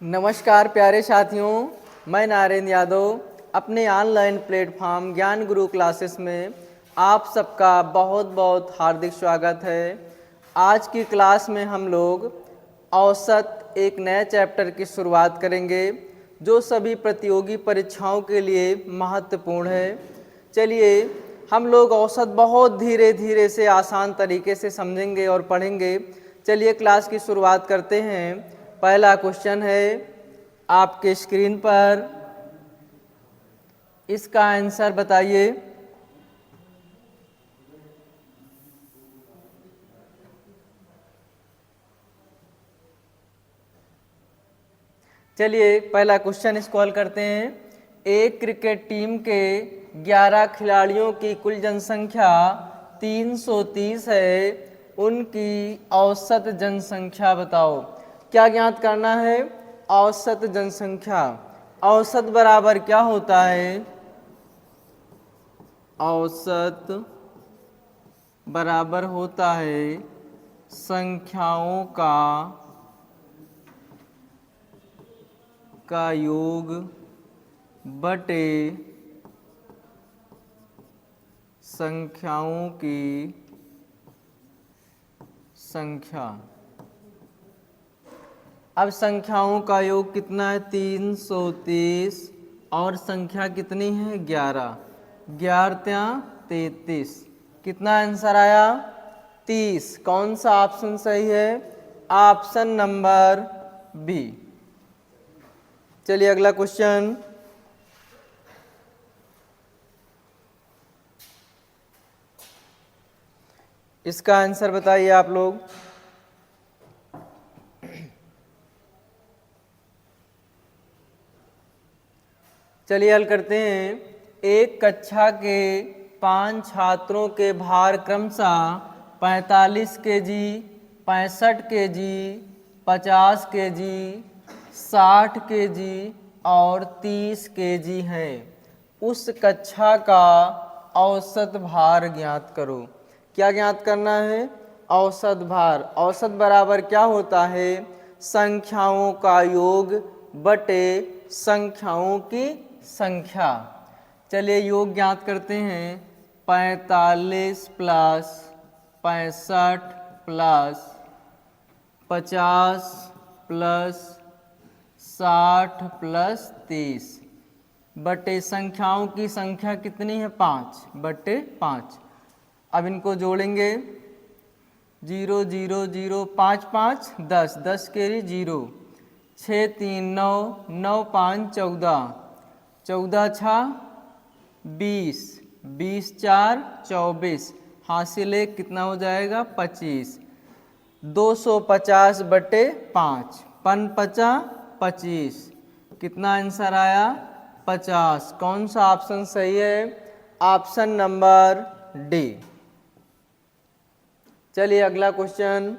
नमस्कार प्यारे साथियों, मैं नारेंद्र यादव अपने ऑनलाइन प्लेटफॉर्म ज्ञान गुरु क्लासेस में आप सबका बहुत बहुत हार्दिक स्वागत है। आज की क्लास में हम लोग औसत एक नए चैप्टर की शुरुआत करेंगे जो सभी प्रतियोगी परीक्षाओं के लिए महत्वपूर्ण है। चलिए हम लोग औसत बहुत धीरे धीरे से आसान तरीके से समझेंगे और पढ़ेंगे। चलिए क्लास की शुरुआत करते हैं। पहला क्वेश्चन है आपके स्क्रीन पर, इसका आंसर बताइए। चलिए पहला क्वेश्चन इसको हल करते हैं। एक क्रिकेट टीम के 11 खिलाड़ियों की कुल जनसंख्या 330 है, उनकी औसत जनसंख्या बताओ। क्या ज्ञात करना है? औसत जनसंख्या। औसत बराबर क्या होता है? औसत बराबर होता है संख्याओं का योग बटे संख्याओं की संख्या। अब संख्याओं का योग कितना है? 330 और संख्या कितनी है? 11। 11 33। कितना आंसर आया? 30। कौन सा ऑप्शन सही है? Option number B. चलिए अगला क्वेश्चन। इसका आंसर बताइए आप लोग। चलिए हल करते हैं। एक कक्षा के 5 छात्रों के भार क्रमशः 45 केजी, 65 केजी, 50 केजी, 60 केजी और 30 केजी है। उस कक्षा का औसत भार ज्ञात करो। क्या ज्ञात करना है? औसत भार। औसत बराबर क्या होता है? संख्याओं का योग बटे संख्याओं की संख्या। चलिए योग ज्ञात करते हैं। 45 प्लस 65 प्लस 50 प्लस 60 प्लस 30 बटे संख्याओं की संख्या कितनी है? 5 बटे 5। अब इनको जोड़ेंगे। 0 0 0 5 5 10 10 केरी 0, 6 3 9 9 5 14, 14 6 20, 20 4 24, हासिल एक कितना हो जाएगा? 25। 250 बटे 5, 5 50 25। कितना आंसर आया? 50। कौन सा ऑप्शन सही है? Option number D. चलिए अगला क्वेश्चन।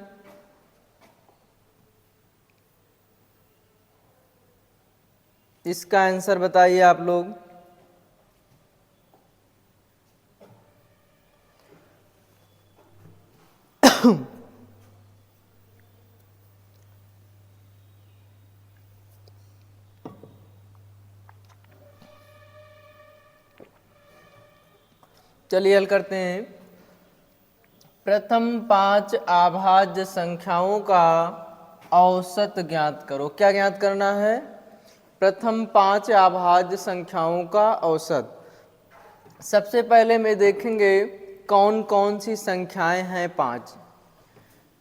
इसका आंसर बताइए आप लोग। चलिए हल करते हैं। प्रथम 5 अभाज्य संख्याओं का औसत ज्ञात करो। क्या ज्ञात करना है? प्रथम 5 अभाज्य संख्याओं का औसत। सबसे पहले में देखेंगे कौन कौन सी संख्याएं हैं 5।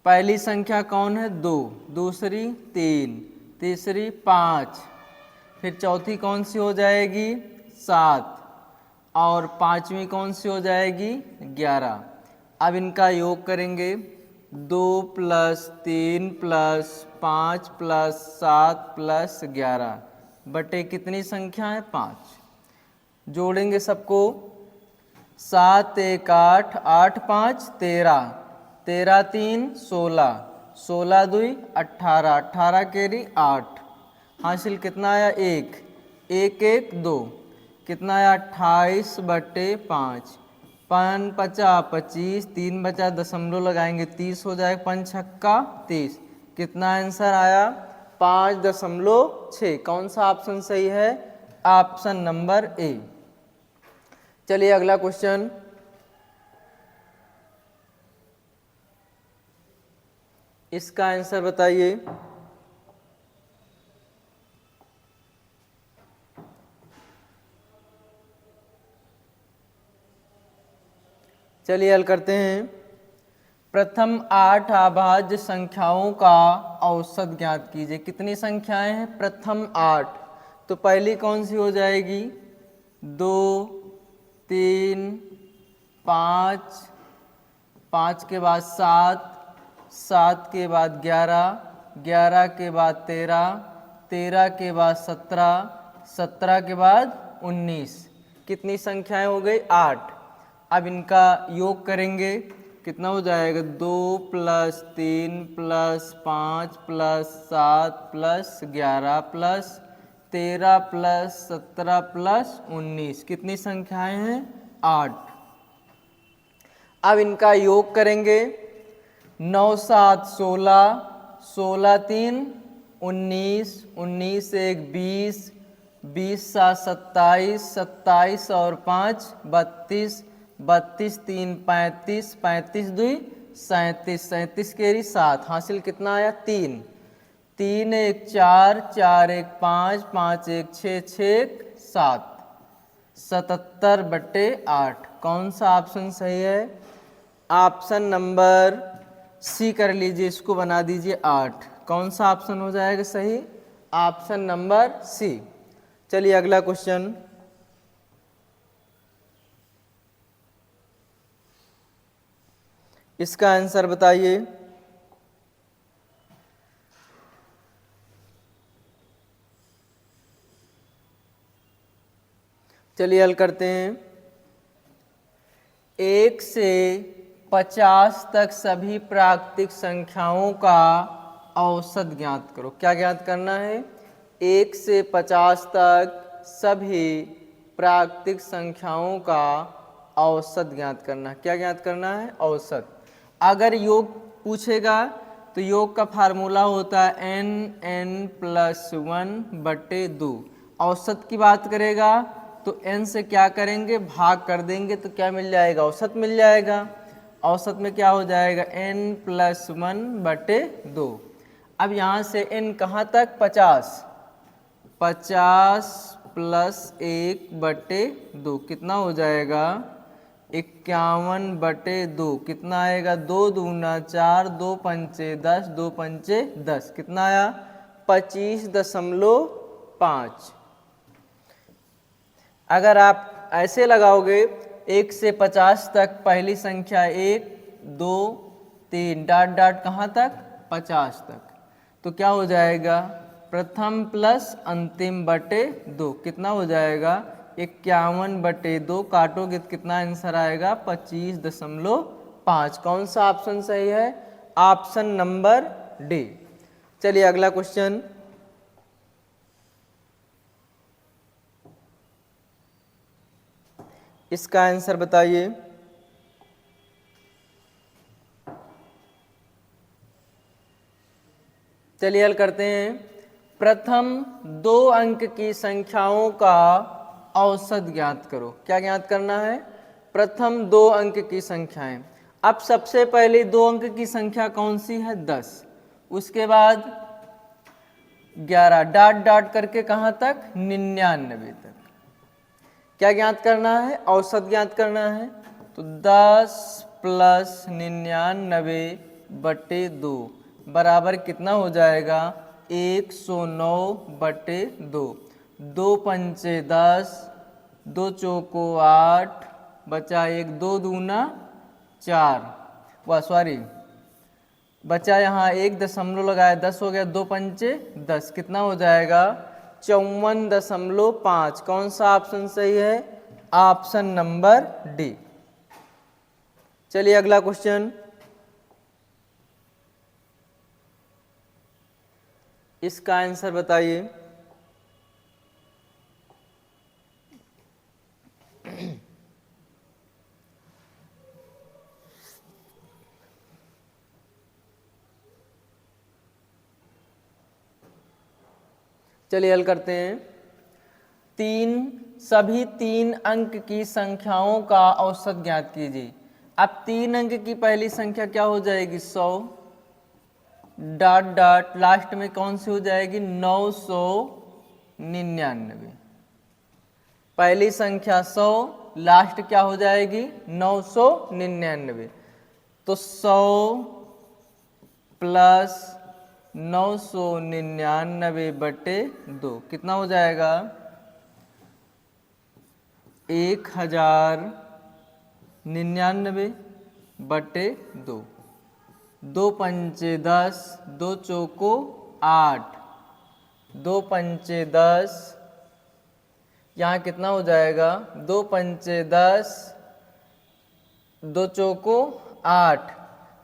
पहली संख्या कौन है? 2, दूसरी 3, तीसरी 5, फिर चौथी कौन सी हो जाएगी? 7 और पांचवी कौन सी हो जाएगी? 11। अब इनका योग करेंगे। 2 प्लस 3 प्लस 5 प्लस 7 प्लस 11 बटे कितनी संख्या है? 5। जोड़ेंगे सबको। 7 1 8, 8 5 13, 13 3 16, 16 2 18, 18 केरी 8, हासिल कितना आया? 1, 1 1 2। कितना आया? 28 बटे 5, 5 50 25, 3 बचा दशमलव लगाएंगे 30 हो जाएगा, 5 छक्का 30। कितना आंसर आया? 5.6। कौन सा ऑप्शन सही है? Option number A. चलिए अगला क्वेश्चन। इसका आंसर बताइए। चलिए हल करते हैं। प्रथम 8 अभाज्य संख्याओं का औसत ज्ञात कीजिए। कितनी संख्याएं हैं? प्रथम 8। तो पहली कौन सी हो जाएगी? 2, 3, 5, 5 के बाद 7, 7 के बाद 11, 11 के बाद 13, 13 के बाद 17, 17 के बाद 19। कितनी संख्याएं हो गई? 8। अब इनका योग करेंगे, कितना हो जाएगा? 2 + 3 + 5 + 7 + 11 + 13 + 17 + 19। कितनी संख्याएं हैं? 8। अब इनका योग करेंगे। 9 × 7 = 16, 16 × 3 = 19, 19 × 1 = 20, 20 × 7 = 27, 27 और 5 = 32, 32 × 3 = 35, 35 × 2 = 37, 37 केरी 7। हासिल कितना आया? 3, 3 × 1 = 4, 4 × 1 = 5, 5 × 1 = 6, 6 × 1 = 7, 77/8। कौन सा ऑप्शन सही है? ऑप्शन नंबर सी कर लीजिए, इसको बना दीजिए 8। कौन सा ऑप्शन हो जाएगा सही? Option number C. चलिए अगला क्वेश्चन। इसका आंसर बताइए। चलिए हल करते हैं। 1 से 50 तक सभी प्राकृतिक संख्याओं का औसत ज्ञात करो। क्या ज्ञात करना है? 1 से 50 तक सभी प्राकृतिक संख्याओं का औसत ज्ञात करना। क्या ज्ञात करना है? औसत। अगर योग पूछेगा तो योग का फार्मूला होता है n + 1/2। औसत की बात करेगा तो n से क्या करेंगे? भाग कर देंगे तो क्या मिल जाएगा? औसत मिल जाएगा। औसत में क्या हो जाएगा? n + 1/2। अब यहाँ से n कहाँ तक? 50, 50 + 1/2 कितना हो जाएगा? 51/2। कितना आएगा? 2 दूना 4, 2 पंचे 10, 2 पंचे 10। कितना आया? 25.5। अगर आप ऐसे लगाओगे 1 से 50 तक पहली संख्या 1, 2, 3 डॉट डॉट कहाँ तक? 50 तक। तो क्या हो जाएगा? प्रथम प्लस अंतिम बटे 2 कितना हो जाएगा? 51/2। काटोगे तो कितना आंसर आएगा? 25.5। कौन सा ऑप्शन सही है? Option number D. चलिए अगला क्वेश्चन। इसका आंसर बताइए। चलिए हल करते हैं। प्रथम 2 अंक की संख्याओं का औसत ज्ञात करो। क्या ज्ञात करना है? प्रथम 2 अंक की संख्याएं। अब सबसे पहले 2 अंक की संख्या कौन सी है? 10। उसके बाद 11 डॉट डॉट करके कहाँ तक? 99 तक। क्या ज्ञात करना है? औसत ज्ञात करना है। तो 10 + 99/2 बराबर कितना हो जाएगा? 109/2। 2 पंचे 10, 2 चौको 8, बचा 1, 2 दूना 4, बचा यहाँ 1 दशमलव लगाया 10 हो गया। 2 पंचे 10 कितना हो जाएगा? 54.5। कौन सा ऑप्शन सही है? Option number D. चलिए अगला क्वेश्चन। इसका आंसर बताइए। चलिए हल करते हैं। सभी 3 अंक की संख्याओं का औसत ज्ञात कीजिए। अब 3 अंक की पहली संख्या क्या हो जाएगी? 100 डॉट डॉट लास्ट में कौन सी हो जाएगी? 999। पहली संख्या 100, लास्ट क्या हो जाएगी? 999। तो 100 प्लस 999/2 कितना हो जाएगा? 1099/2। 2 पंचे 10, 2 चौको 8, 2 पंचे 10, यहाँ कितना हो जाएगा? 2 पंचे 10, 2 चौको 8,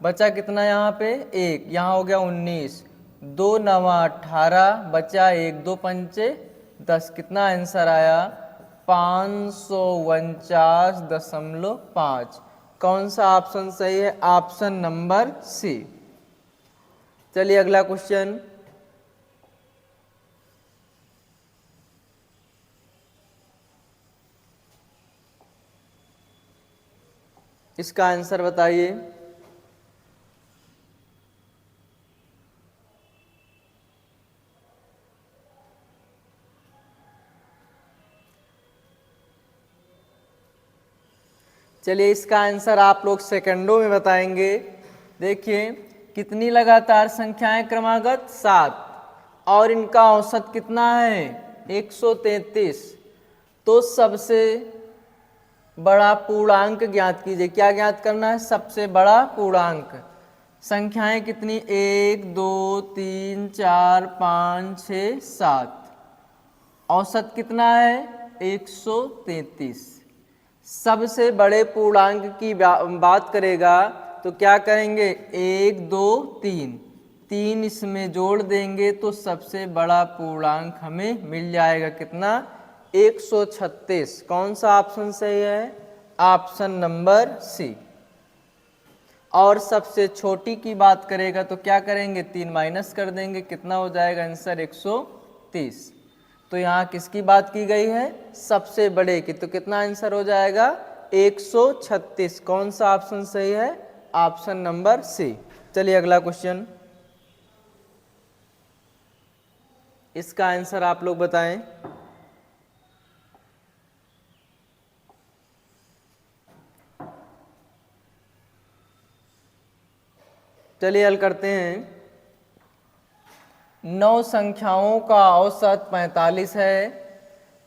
बचा कितना यहाँ पे? 1, यहाँ हो गया 19, 2 नवा 18, बचा 1, 2 पंचे 10, कितना आंसर आया? 549.5। कौन सा ऑप्शन सही है? Option number C. चलिए अगला क्वेश्चन। इसका आंसर बताइए। चलिए इसका आंसर आप लोग सेकंडों में बताएंगे। देखिए कितनी लगातार संख्याएं क्रमागत? 7, और इनका औसत कितना है? 133। तो सबसे बड़ा पूर्णांक ज्ञात कीजिए। क्या ज्ञात करना है? सबसे बड़ा पूर्णांक। संख्याएं कितनी? 1 2 3 4 5 6 7। औसत कितना है? 133। सबसे बड़े पूर्णांक की बात करेगा तो क्या करेंगे? 1 2 3, 3 इसमें जोड़ देंगे तो सबसे बड़ा पूर्णांक हमें मिल जाएगा। कितना? 136। कौन सा ऑप्शन सही है? Option number C. और सबसे छोटी की बात करेगा तो क्या करेंगे? 3 माइनस कर देंगे, कितना हो जाएगा आंसर? 130। तो यहाँ किसकी बात की गई है? सबसे बड़े की। तो कितना आंसर हो जाएगा? 136। कौन सा ऑप्शन सही है? Option number C. चलिए अगला क्वेश्चन। इसका आंसर आप लोग बताएं। चलिए हल करते हैं। 9 संख्याओं का औसत 45 है,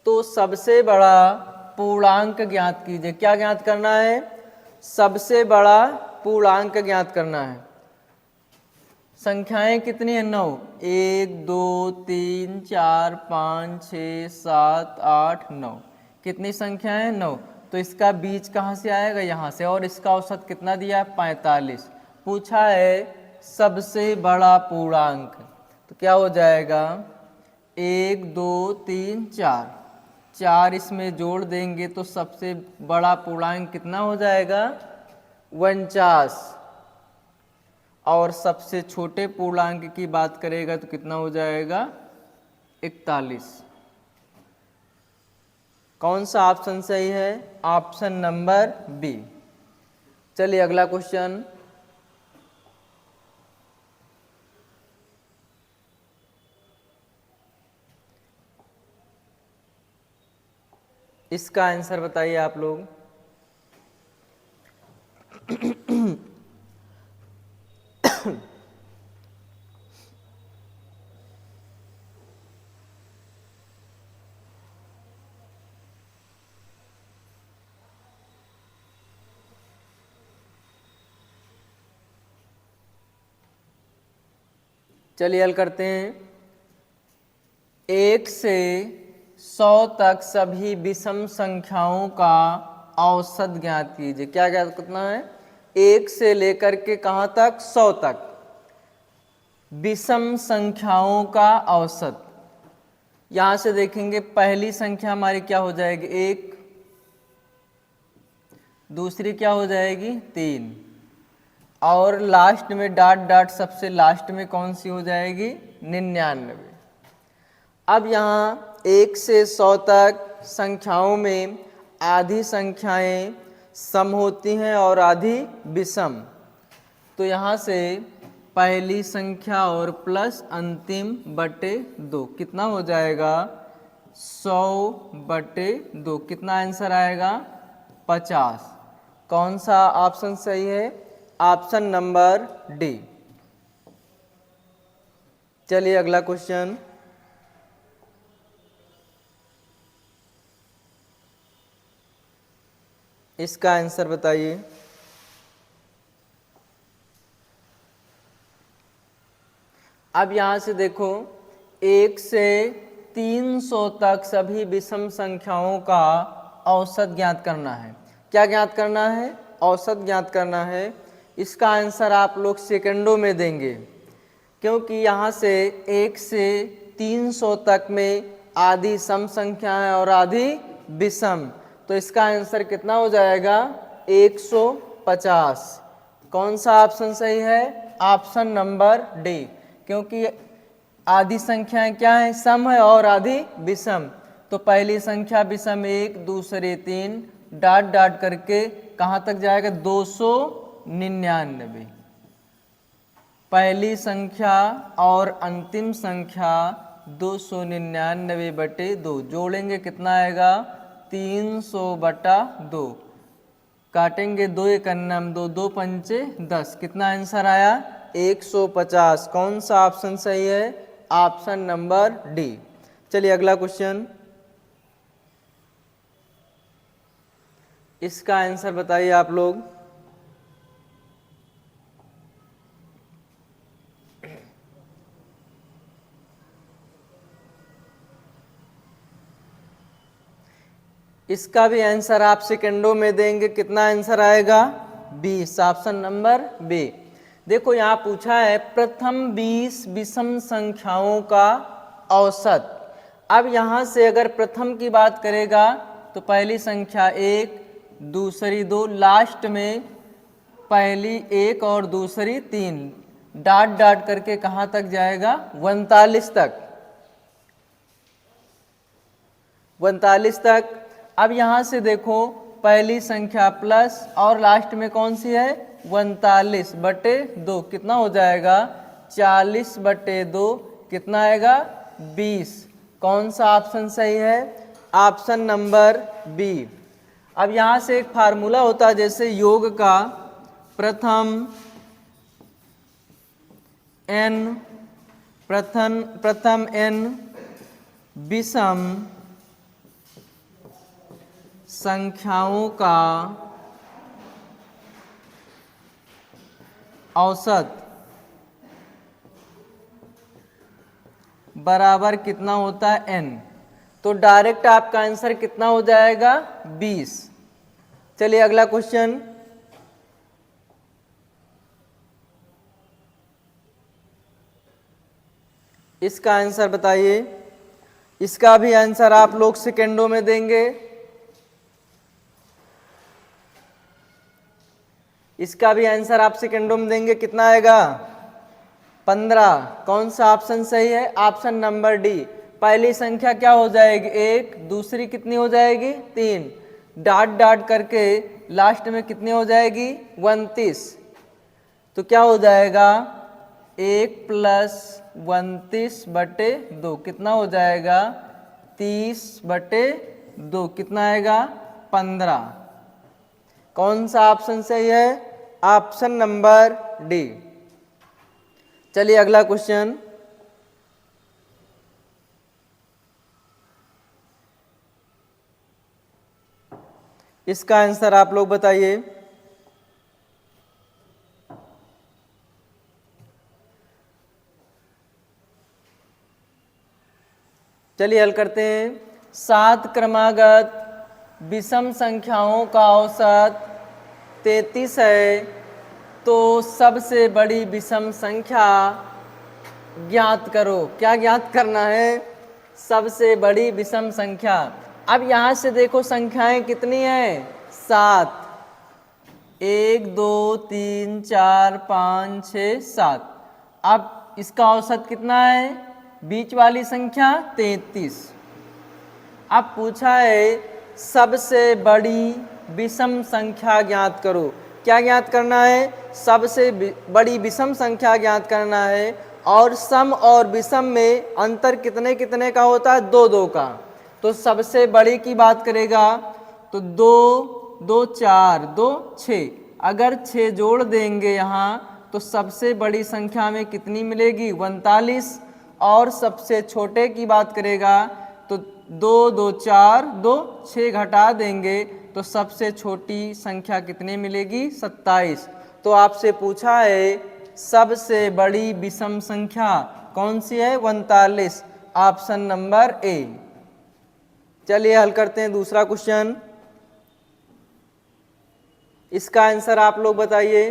तो सबसे बड़ा पूर्णांक ज्ञात कीजिए। क्या ज्ञात करना है? सबसे बड़ा पूर्णांक ज्ञात करना है। संख्याएं कितनी है? 9। 1 2 3 4 5 6 7 8 9। कितनी संख्याएं? 9। तो इसका बीज कहाँ से आएगा? यहाँ से। और इसका औसत कितना दिया है? 45। पूछा है सबसे बड़ा पूर्णांक, तो क्या हो जाएगा? 1 2 3 4, 4 इसमें जोड़ देंगे तो सबसे बड़ा पूर्णांक कितना हो जाएगा? 49। और सबसे छोटे पूर्णांक की बात करेगा तो कितना हो जाएगा? 41। कौन सा ऑप्शन सही है? Option number B. चलिए अगला क्वेश्चन। इसका आंसर बताइए आप लोग। चलिए हल करते हैं। 1 से 100 तक सभी विषम संख्याओं का औसत ज्ञात कीजिए। क्या ज्ञात करना है? 1 से लेकर के कहाँ तक? 100 तक विषम संख्याओं का औसत। यहां से देखेंगे पहली संख्या हमारी क्या हो जाएगी? 1, दूसरी क्या हो जाएगी? 3, और लास्ट में डॉट डॉट सबसे लास्ट में कौन सी हो जाएगी? 99। अब यहाँ 1 से 100 तक संख्याओं में आधी संख्याएं सम होती हैं और आधी विषम। तो यहाँ से पहली संख्या और प्लस अंतिम बटे 2 कितना हो जाएगा 100/2। कितना आंसर आएगा 50। कौन सा ऑप्शन सही है? Option number D. चलिए अगला क्वेश्चन। इसका आंसर बताइए। अब यहां से देखो 1 से 300 तक सभी विषम संख्याओं का औसत ज्ञात करना है। क्या ज्ञात करना है? औसत ज्ञात करना है। इसका आंसर आप लोग सेकंडों में देंगे, क्योंकि यहाँ से 1 से 300 तक में आधी सम संख्याएं और आधी विषम। तो इसका आंसर कितना हो जाएगा 150। कौन सा ऑप्शन सही है? ऑप्शन नंबर डी, क्योंकि आधी संख्याएं क्या है? सम है और आधी विषम। तो पहली संख्या विषम 1, दूसरे 3, डॉट डॉट करके कहाँ तक जाएगा 299। पहली संख्या और अंतिम संख्या 299/2 जोड़ेंगे कितना आएगा 300/2। काटेंगे 2 एकन्नम 2, 2 पंचे 10। कितना आंसर आया 150। कौन सा ऑप्शन सही है? Option number D. चलिए अगला क्वेश्चन। इसका आंसर बताइए आप लोग। इसका भी आंसर आप सेकंडों में देंगे। कितना आंसर आएगा 20। Option number B. देखो यहाँ पूछा है प्रथम 20 विषम संख्याओं का औसत। अब यहाँ से अगर प्रथम की बात करेगा तो पहली संख्या 1, दूसरी 2, लास्ट में पहली 1 और दूसरी 3, डॉट डॉट करके कहाँ तक जाएगा 39 तक। 39 तक। अब यहाँ से देखो पहली संख्या प्लस और लास्ट में कौन सी है 39/2। कितना हो जाएगा 40/2। कितना आएगा 20। कौन सा ऑप्शन सही है? Option number B. अब यहाँ से एक फार्मूला होता है जैसे योग का, प्रथम n विषम संख्याओं का औसत बराबर कितना होता है n। तो डायरेक्ट आपका आंसर कितना हो जाएगा 20। चलिए अगला क्वेश्चन। इसका आंसर बताइए। इसका भी आंसर आप लोग सेकंडों में देंगे। इसका भी आंसर आप सेकंडों में देंगे। कितना आएगा 15। कौन सा ऑप्शन सही है? Option number D. पहली संख्या क्या हो जाएगी 1, दूसरी कितनी हो जाएगी 3, डॉट डॉट करके लास्ट में कितनी हो जाएगी 29। तो क्या हो जाएगा 1 + 29/2। कितना हो जाएगा 30/2। कितना आएगा 15। कौन सा ऑप्शन सही है? Option number D. चलिए अगला क्वेश्चन। इसका आंसर आप लोग बताइए। चलिए हल करते हैं। 7 क्रमागत विषम संख्याओं का औसत 33 है, तो सबसे बड़ी विषम संख्या ज्ञात करो। क्या ज्ञात करना है? सबसे बड़ी विषम संख्या। अब यहाँ से देखो संख्याएं कितनी हैं 7। 1 2 3 4 5 6 7। अब इसका औसत कितना है बीच वाली संख्या 33। अब पूछा है सबसे बड़ी विषम संख्या ज्ञात करो। क्या ज्ञात करना है? सबसे बड़ी विषम संख्या ज्ञात करना है। और सम और विषम में अंतर कितने कितने का होता है? 2 2 का। तो सबसे बड़ी की बात करेगा तो 2 2 4 2 6, अगर 6 जोड़ देंगे यहाँ तो सबसे बड़ी संख्या में कितनी मिलेगी? 39। और सबसे छोटे की बात करेगा तो 2 2 4 2 6 घटा देंगे तो सबसे छोटी संख्या कितनी मिलेगी? 27। तो आपसे पूछा है सबसे बड़ी विषम संख्या कौन सी है? 39, ऑप्शन नंबर ए। चलिए हल करते हैं दूसरा क्वेश्चन। इसका आंसर आप लोग बताइए।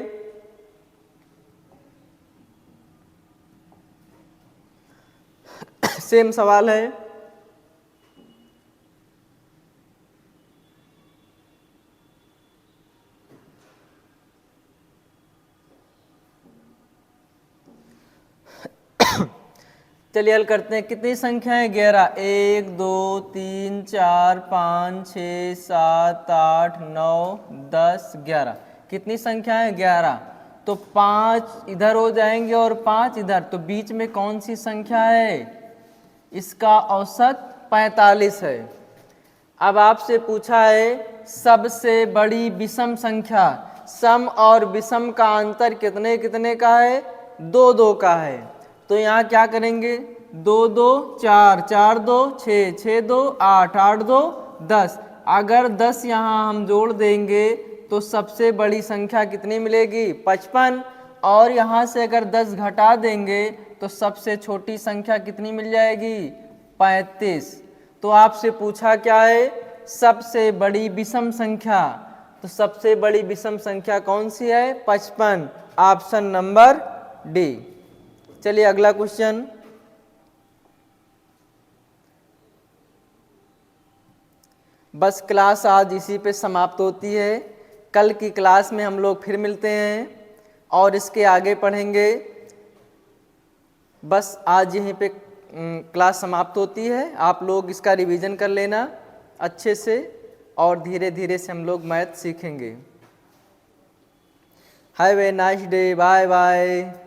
सेम सवाल है। चलिए हल करते हैं। कितनी संख्याएं? 11। 1 2 3 4 5 6 7 8 9 10 11। कितनी संख्याएं? 11। तो 5 इधर हो जाएंगे और 5 इधर, तो बीच में कौन सी संख्या है? इसका औसत 45 है। अब आपसे पूछा है सबसे बड़ी विषम संख्या। सम और विषम का अंतर कितने कितने का है? 2 2 का है। तो यहाँ क्या करेंगे? 2 2 4 4 2 6 6 2 8 8 2 10। अगर 10 यहाँ हम जोड़ देंगे तो सबसे बड़ी संख्या कितनी मिलेगी? 55। और यहाँ से अगर 10 घटा देंगे तो सबसे छोटी संख्या कितनी मिल जाएगी? 35। तो आपसे पूछा क्या है? सबसे बड़ी विषम संख्या। तो सबसे बड़ी विषम संख्या कौन सी है? 55, ऑप्शन नंबर डी। चलिए अगला क्वेश्चन। बस क्लास आज इसी पे समाप्त होती है। कल की क्लास में हम लोग फिर मिलते हैं और इसके आगे पढ़ेंगे। बस आज यहीं पे क्लास समाप्त होती है। आप लोग इसका रिवीजन कर लेना अच्छे से और धीरे धीरे से हम लोग मैथ सीखेंगे। Have a nice day. Bye bye.